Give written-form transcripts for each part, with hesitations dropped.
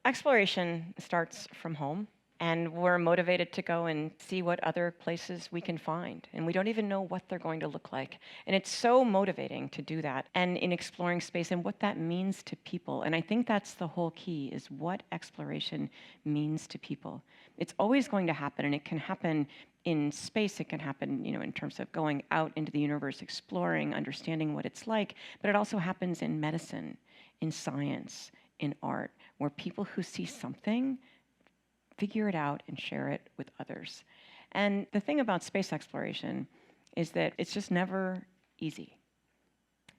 Exploration starts from home, and we're motivated to go and see what other places we can find. And we don't even know what they're going to look like. And it's so motivating to do that, and in exploring space and what that means to people. And I think that's the whole key, is what exploration means to people. It's always going to happen, and it can happen in space. It can happen, in terms of going out into the universe, exploring, understanding what it's like. But it also happens in medicine, in science, in art, where people who see something figure it out and share it with others. And the thing about space exploration is that it's just never easy.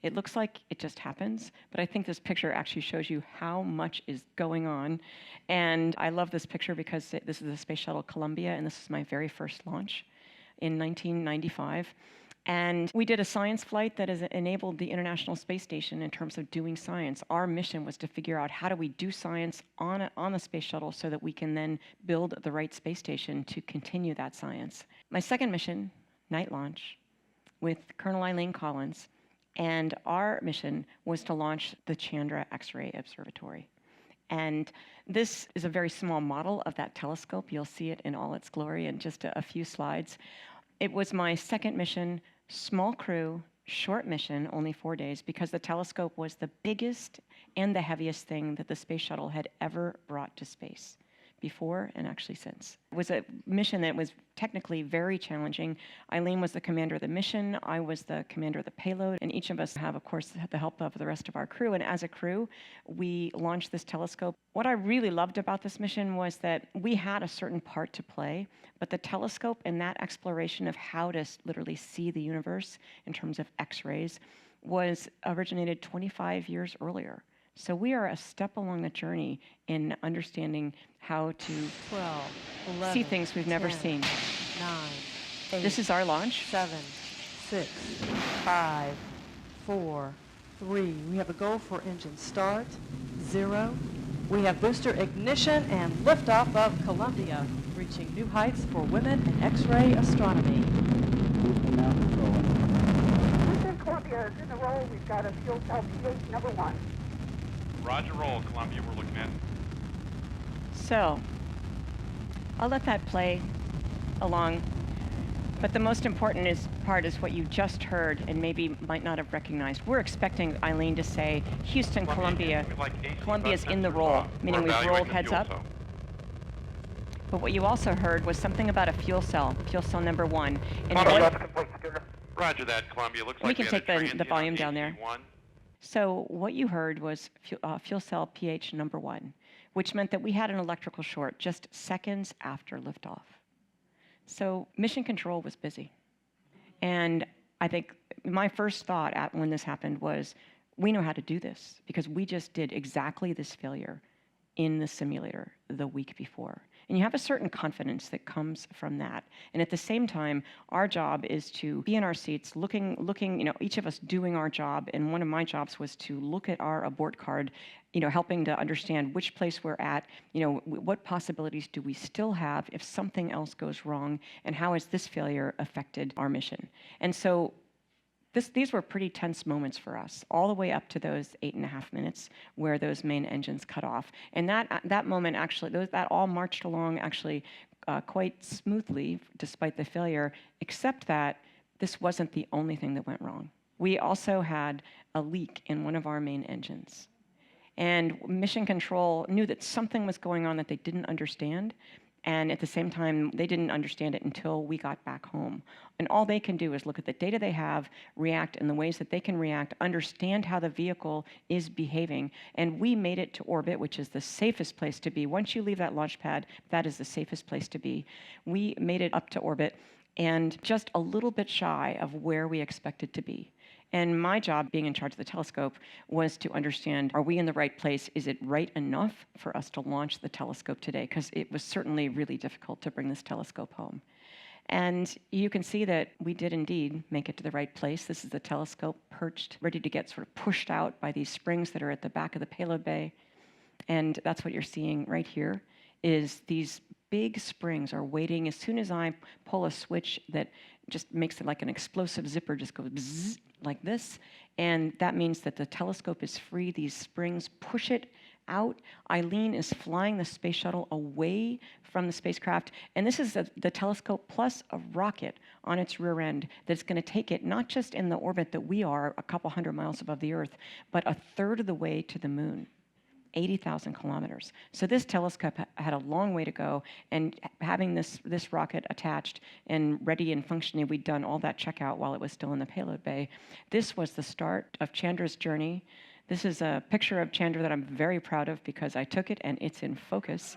It looks like it just happens, but I think this picture actually shows you how much is going on. And I love this picture because this is the Space Shuttle Columbia, and this is my very first launch in 1995. And we did a science flight that has enabled the International Space Station in terms of doing science. Our mission was to figure out how do we do science on the space shuttle so that we can then build the right space station to continue that science. My second mission, night launch, with Colonel Eileen Collins, and our mission was to launch the Chandra X-ray Observatory. And this is a very small model of that telescope. You'll see it in all its glory in just a few slides. It was my second mission, small crew, short mission, only 4 days, because the telescope was the biggest and the heaviest thing that the space shuttle had ever brought to space, before and actually since. It was a mission that was technically very challenging. Eileen was the commander of the mission, I was the commander of the payload, and each of us have, of course, the help of the rest of our crew. And as a crew, we launched this telescope. What I really loved about this mission was that we had a certain part to play, but the telescope and that exploration of how to literally see the universe in terms of X-rays was originated 25 years earlier. So we are a step along the journey in understanding how to 12, 11, see things we've never 10, seen. 9, 8, This is our launch. 7, 6, 5, 4, 3. We have a go for engine start, 0. We have booster ignition and liftoff of Columbia, reaching new heights for women in X-ray astronomy. Booster Columbia is in the roll. We've got a fuel cell pH number 1. Roger, roll, Columbia, we're looking at. So I'll let that play along. But the most important part is what you just heard and maybe might not have recognized. We're expecting Eileen to say, Houston, Columbia. Columbia's in the roll, meaning we've rolled heads up. But what you also heard was something about a fuel cell number 1. And Roger that, Columbia. Looks we like can take the volume down there. AC1. So what you heard was fuel cell pH number 1, which meant that we had an electrical short just seconds after liftoff. So mission control was busy. And I think my first thought when this happened was, we know how to do this because we just did exactly this failure in the simulator the week before. And you have a certain confidence that comes from that. And at the same time, our job is to be in our seats, looking, each of us doing our job. And one of my jobs was to look at our abort card, helping to understand which place we're at, what possibilities do we still have if something else goes wrong, and how has this failure affected our mission. And so these were pretty tense moments for us, all the way up to those 8.5 minutes where those main engines cut off. And that moment actually, that all marched along actually quite smoothly despite the failure, except that this wasn't the only thing that went wrong. We also had a leak in one of our main engines. And mission control knew that something was going on that they didn't understand. And at the same time, they didn't understand it until we got back home. And all they can do is look at the data they have, react in the ways that they can react, understand how the vehicle is behaving. And we made it to orbit, which is the safest place to be. Once you leave that launch pad, that is the safest place to be. We made it up to orbit and just a little bit shy of where we expected to be. And my job, being in charge of the telescope, was to understand, are we in the right place? Is it right enough for us to launch the telescope today? Because it was certainly really difficult to bring this telescope home. And you can see that we did indeed make it to the right place. This is the telescope perched, ready to get sort of pushed out by these springs that are at the back of the payload bay. And that's what you're seeing right here, is these big springs are waiting. As soon as I pull a switch that just makes it like an explosive zipper, just goes bzzz, like this, and that means that the telescope is free. These springs push it out. Eileen is flying the space shuttle away from the spacecraft. And this is the telescope plus a rocket on its rear end that's going to take it not just in the orbit that we are, a couple hundred miles above the Earth, but a third of the way to the moon. 80,000 kilometers. So this telescope had a long way to go, and having this rocket attached and ready and functioning, we'd done all that checkout while it was still in the payload bay. This was the start of Chandra's journey. This is a picture of Chandra that I'm very proud of because I took it and it's in focus.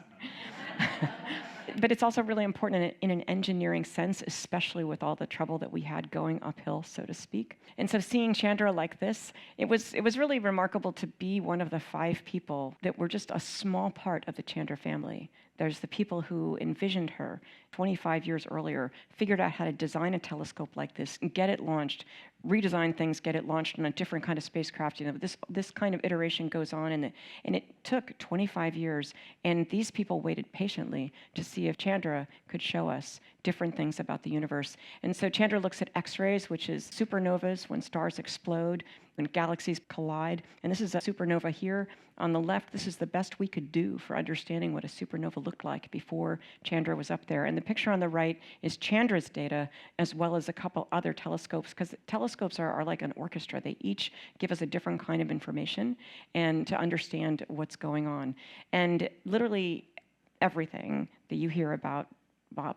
But it's also really important in an engineering sense, especially with all the trouble that we had going uphill, so to speak. And so seeing Chandra like this, it was really remarkable to be one of the 5 people that were just a small part of the Chandra family. There's the people who envisioned her 25 years earlier, figured out how to design a telescope like this, and get it launched, redesign things, get it launched on a different kind of spacecraft. You know, this kind of iteration goes on, and it took 25 years, and these people waited patiently to see if Chandra could show us different things about the universe. And so Chandra looks at X-rays, which is supernovas, when stars explode, when galaxies collide. And this is a supernova here. On the left, this is the best we could do for understanding what a supernova looked like before Chandra was up there. And the picture on the right is Chandra's data, as well as a couple other telescopes, because telescopes are like an orchestra. They each give us a different kind of information and to understand what's going on. And literally everything that you hear about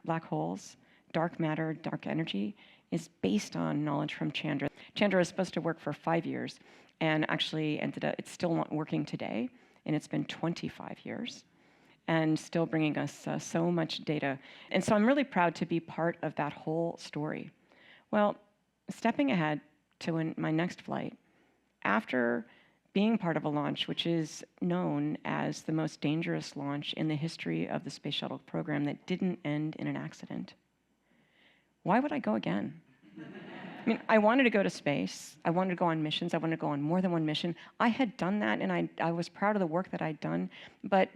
black holes, dark matter, dark energy, is based on knowledge from Chandra. Chandra is supposed to work for 5 years, and actually ended up, it's still not working today, and it's been 25 years, and still bringing us so much data. And so I'm really proud to be part of that whole story. Well, stepping ahead to my next flight, after being part of a launch which is known as the most dangerous launch in the history of the Space Shuttle program that didn't end in an accident, why would I go again? I mean, I wanted to go to space. I wanted to go on missions. I wanted to go on more than one mission. I had done that, and I was proud of the work that I'd done. But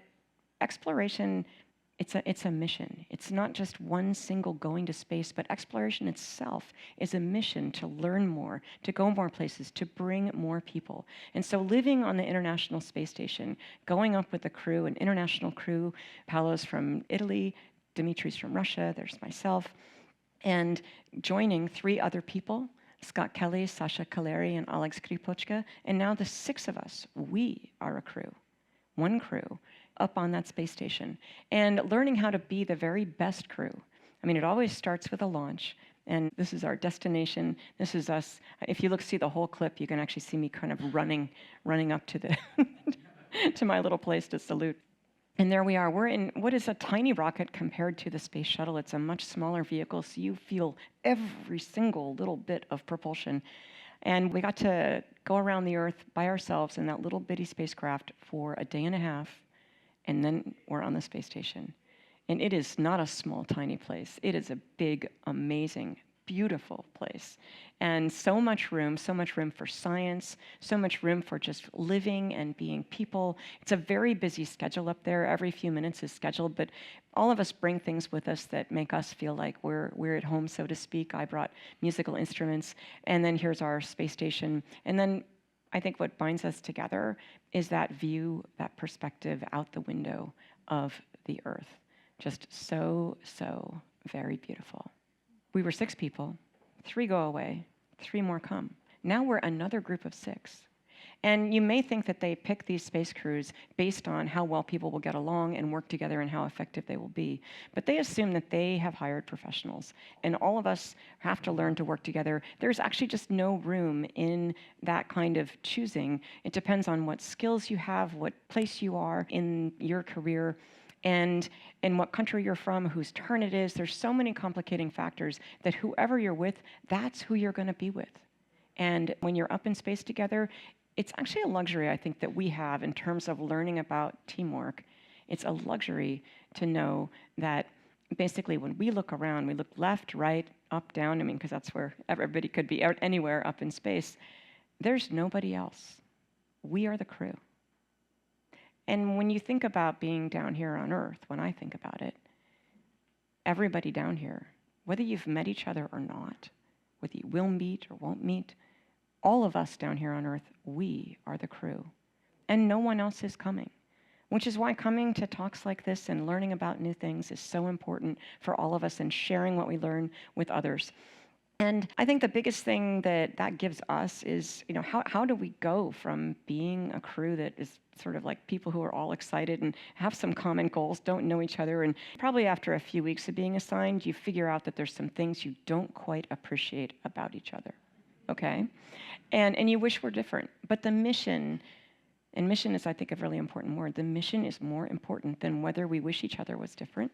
exploration, it's a mission. It's not just one single going to space, but exploration itself is a mission to learn more, to go more places, to bring more people. And so living on the International Space Station, going up with the crew, an international crew, Paolo's from Italy, Dimitri's from Russia, there's myself, and joining 3 other people, Scott Kelly, Sasha Kaleri, and Alex Kripochka, and now the 6 of us, we are a crew, one crew, up on that space station, and learning how to be the very best crew. I mean, it always starts with a launch, and this is our destination. This is us. If you see the whole clip, you can actually see me kind of running up to the to my little place to salute. And there we are. We're in what is a tiny rocket compared to the space shuttle. It's a much smaller vehicle, so you feel every single little bit of propulsion. And we got to go around the Earth by ourselves in that little bitty spacecraft for a day and a half, and then we're on the space station. And it is not a small, tiny place. It is a big, amazing, beautiful place. And so much room for science, so much room for just living and being people. It's a very busy schedule up there. Every few minutes is scheduled, but all of us bring things with us that make us feel like we're at home, so to speak. I brought musical instruments, and then here's our space station. And then I think what binds us together is that view, that perspective out the window of the Earth. Just so very beautiful. We were 6 people, 3 go away, 3 more come. Now we're another group of 6. And you may think that they pick these space crews based on how well people will get along and work together and how effective they will be. But they assume that they have hired professionals, and all of us have to learn to work together. There's actually just no room in that kind of choosing. It depends on what skills you have, what place you are in your career, and in what country you're from, whose turn it is. There's so many complicating factors that whoever you're with, that's who you're going to be with. And when you're up in space together, it's actually a luxury, I think, that we have in terms of learning about teamwork. It's a luxury to know that basically when we look around, we look left, right, up, down, because that's where everybody could be, anywhere up in space. There's nobody else. We are the crew. And when you think about being down here on Earth, when I think about it, everybody down here, whether you've met each other or not, whether you will meet or won't meet, all of us down here on Earth, we are the crew. And no one else is coming. which is why coming to talks like this and learning about new things is so important for all of us and sharing what we learn with others. And I think the biggest thing that gives us is, how do we go from being a crew that is sort of like people who are all excited and have some common goals, don't know each other, and probably after a few weeks of being assigned, you figure out that there's some things you don't quite appreciate about each other, okay? And you wish were different. But the mission, and mission is, I think, a really important word. The mission is more important than whether we wish each other was different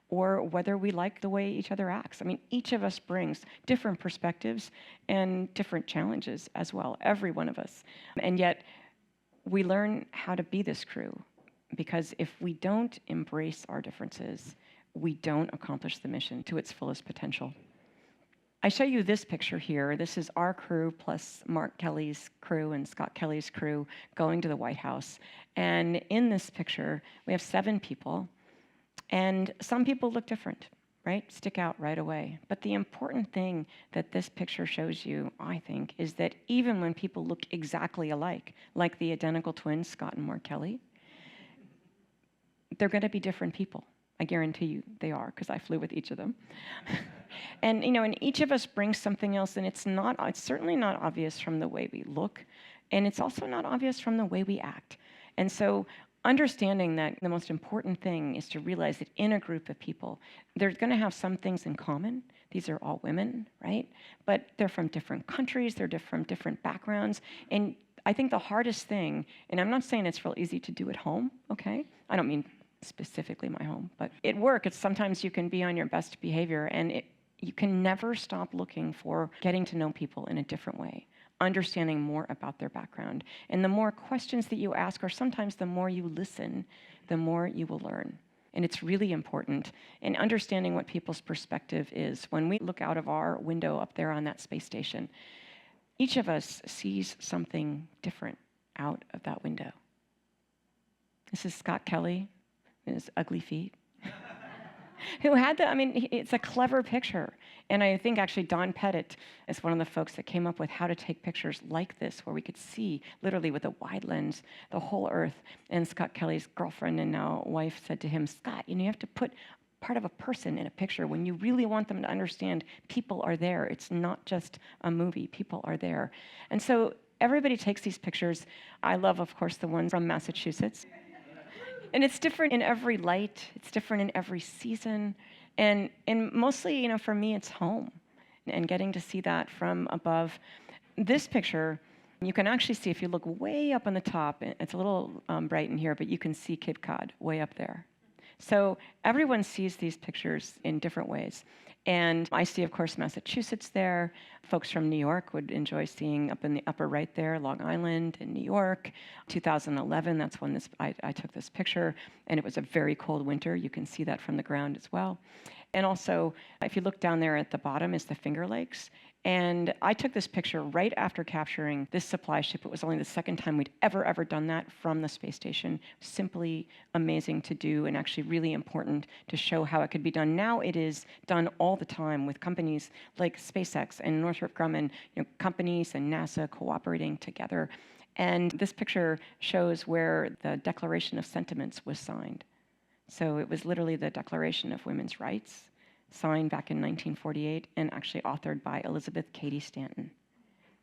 or whether we like the way each other acts. I mean, each of us brings different perspectives and different challenges as well, every one of us. And yet, we learn how to be this crew, because if we don't embrace our differences, we don't accomplish the mission to its fullest potential. I show you this picture here. This is our crew plus Mark Kelly's crew and Scott Kelly's crew going to the White House. And in this picture, we have 7 people. And some people look different, right? Stick out right away. But the important thing that this picture shows you, I think, is that even when people look exactly alike, like the identical twins, Scott and Mark Kelly, they're going to be different people. I guarantee you they are, because I flew with each of them. And and each of us brings something else, and it's certainly not obvious from the way we look, and it's also not obvious from the way we act. And so understanding that the most important thing is to realize that in a group of people, they're going to have some things in common. These are all women, right? But they're from different countries, they're from different backgrounds, and I think the hardest thing, and I'm not saying it's real easy to do at home, okay? I don't mean specifically my home, but at work, it's sometimes you can be on your best behavior, and you can never stop looking for getting to know people in a different way, understanding more about their background. And the more questions that you ask, or sometimes the more you listen, the more you will learn. And it's really important in understanding what people's perspective is. When we look out of our window up there on that space station, each of us sees something different out of that window. This is Scott Kelly, his ugly feet. Who had it's a clever picture. And I think actually Don Pettit is one of the folks that came up with how to take pictures like this, where we could see literally with a wide lens the whole Earth. And Scott Kelly's girlfriend and now wife said to him, Scott, you have to put part of a person in a picture when you really want them to understand people are there. It's not just a movie, people are there. And so everybody takes these pictures. I love, of course, the one from Massachusetts. And it's different in every light. It's different in every season. And mostly, for me, it's home and getting to see that from above. This picture, you can actually see if you look way up on the top. It's a little bright in here, but you can see Cape Cod way up there. So everyone sees these pictures in different ways. And I see, of course, Massachusetts there. Folks from New York would enjoy seeing up in the upper right there, Long Island and New York. 2011, that's when I took this picture, and it was a very cold winter. You can see that from the ground as well. And also, if you look down there at the bottom is the Finger Lakes. And I took this picture right after capturing this supply ship. It was only the second time we'd ever done that from the space station. Simply amazing to do, and actually really important to show how it could be done. Now it is done all the time with companies like SpaceX and Northrop Grumman, companies and NASA cooperating together. And this picture shows where the Declaration of Sentiments was signed. So it was literally the Declaration of Women's Rights, signed back in 1948 and actually authored by Elizabeth Cady Stanton.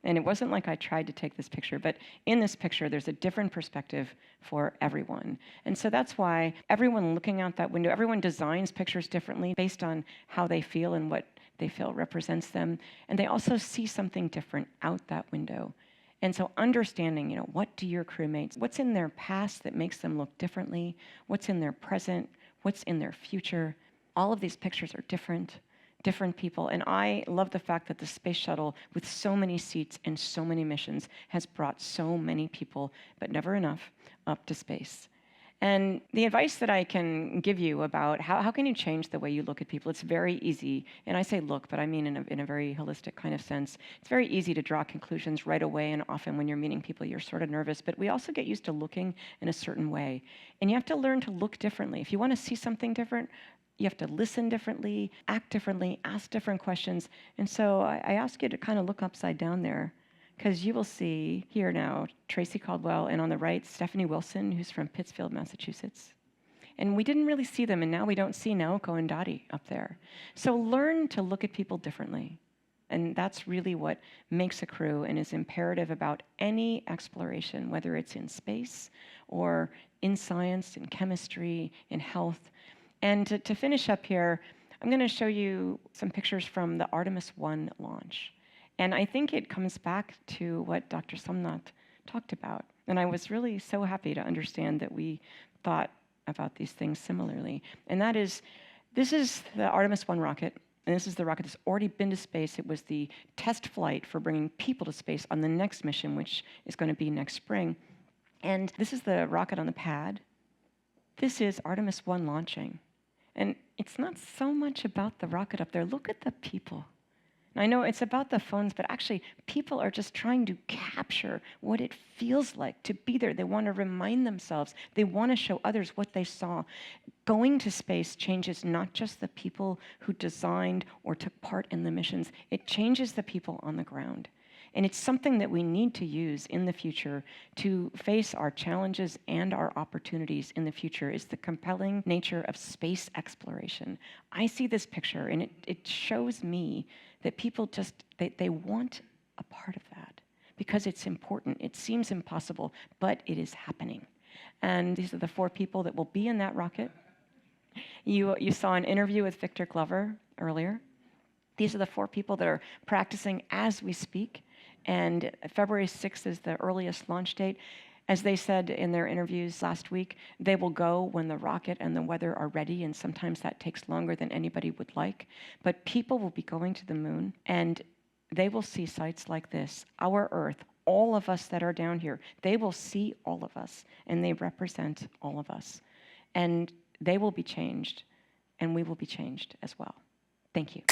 And it wasn't like I tried to take this picture, but in this picture, there's a different perspective for everyone. And so that's why everyone looking out that window, everyone designs pictures differently based on how they feel and what they feel represents them. And they also see something different out that window. And so understanding, what do your crewmates, what's in their past that makes them look differently, what's in their present, what's in their future. All of these pictures are different people. And I love the fact that the space shuttle, with so many seats and so many missions, has brought so many people, but never enough, up to space. And the advice that I can give you about how can you change the way you look at people, it's very easy. And I say look, but I mean in a very holistic kind of sense. It's very easy to draw conclusions right away, and often when you're meeting people, you're sort of nervous. But we also get used to looking in a certain way. And you have to learn to look differently. If you want to see something different, you have to listen differently, act differently, ask different questions. And so I ask you to kind of look upside down there because you will see here now Tracy Caldwell, and on the right, Stephanie Wilson, who's from Pittsfield, Massachusetts. And we didn't really see them, and now we don't see Naoko and Dottie up there. So learn to look at people differently. And that's really what makes a crew and is imperative about any exploration, whether it's in space or in science, in chemistry, in health. And to finish up here, I'm going to show you some pictures from the Artemis 1 launch. And I think it comes back to what Dr. Somnath talked about. And I was really so happy to understand that we thought about these things similarly. And that is, this is the Artemis 1 rocket. And this is the rocket that's already been to space. It was the test flight for bringing people to space on the next mission, which is going to be next spring. And this is the rocket on the pad. This is Artemis 1 launching. And it's not so much about the rocket up there. Look at the people. And I know it's about the phones, but actually people are just trying to capture what it feels like to be there. They want to remind themselves. They want to show others what they saw. Going to space changes not just the people who designed or took part in the missions. It changes the people on the ground. And it's something that we need to use in the future to face our challenges and our opportunities in the future, is the compelling nature of space exploration. I see this picture, and it shows me that people just, they want a part of that because it's important. It seems impossible, but it is happening. And these are the 4 people that will be in that rocket. You saw an interview with Victor Glover earlier. These are the 4 people that are practicing as we speak. And February 6th is the earliest launch date. As they said in their interviews last week, they will go when the rocket and the weather are ready, and sometimes that takes longer than anybody would like. But people will be going to the moon, and they will see sites like this, our Earth, all of us that are down here. They will see all of us, and they represent all of us. And they will be changed, and we will be changed as well. Thank you.